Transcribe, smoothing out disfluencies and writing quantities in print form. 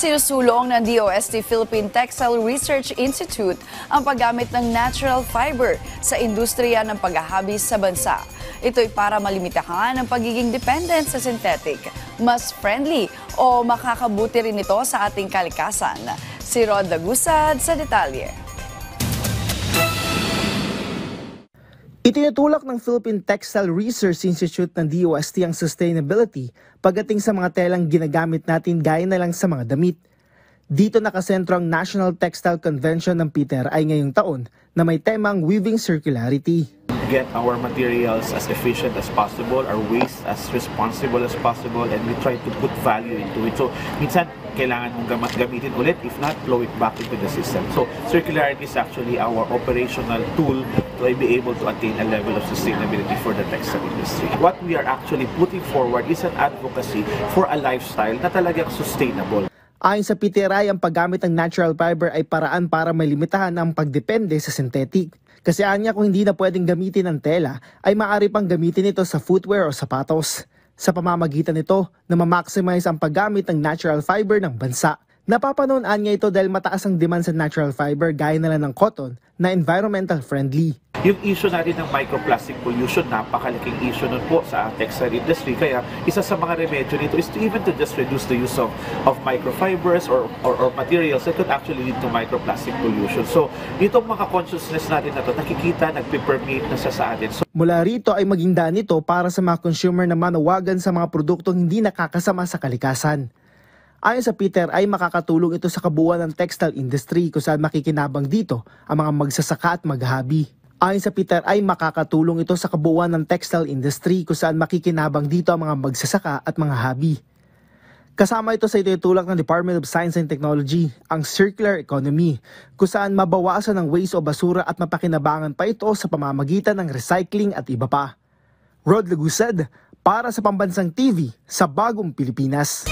Sinusulong ng DOST Philippine Textile Research Institute ang paggamit ng natural fiber sa industriya ng paghahabis sa bansa. Ito'y para malimitahan ang pagiging dependent sa synthetic, mas friendly o makakabuti rin ito sa ating kalikasan. Si Rod Lagusad sa detalye. Itinutulak ng Philippine Textile Research Institute ng DOST ang sustainability pagdating sa mga telang ginagamit natin gaya na lang sa mga damit. Dito nakasentro ang National Textile Convention ng PTER ay ngayong taon na may temang Weaving Circularity. Get our materials as efficient as possible, our waste as responsible as possible, and we try to put value into it. So, minsan, kailangan mong gamitin ulit, if not, flow it back into the system. So, circularity is actually our operational tool to be able to attain a level of sustainability for the textile industry. What we are actually putting forward is an advocacy for a lifestyle na talagang sustainable. Ayon sa PTER, ang paggamit ng natural fiber ay paraan para malimitahan ang pagdepende sa synthetic. Kasi anya kung hindi na pwedeng gamitin ang tela, ay maaari pang gamitin ito sa footwear o sapatos. Sa pamamagitan nito na ma-maximize ang paggamit ng natural fiber ng bansa. Napapanoon niya ito dahil mataas ang demand sa natural fiber gaya na lang ng cotton na environmental friendly. Yung issue natin ng microplastic pollution, napakalaking issue nun po sa textile industry. Kaya isa sa mga remedyo nito is to just reduce the use of microfibers or materials that could actually lead to microplastic pollution. So, itong mga consciousness natin na ito, nakikita, nagpe-permeate na sa atin. So, mula rito ay maging daan ito para sa mga consumer na manawagan sa mga produktong hindi nakakasama sa kalikasan. Ayon sa PTER ay makakatulong ito sa kabuuan ng textile industry kung saan makikinabang dito ang mga magsasaka at maghahabi. Ayon sa PTER ay makakatulong ito sa kabuuan ng textile industry kung saan makikinabang dito ang mga magsasaka at mga habi. Kasama ito sa itutulak ng Department of Science and Technology, ang circular economy, kung saan mabawasan ang waste o basura at mapakinabangan pa ito sa pamamagitan ng recycling at iba pa. Rod Lagusad, para sa Pambansang TV sa Bagong Pilipinas.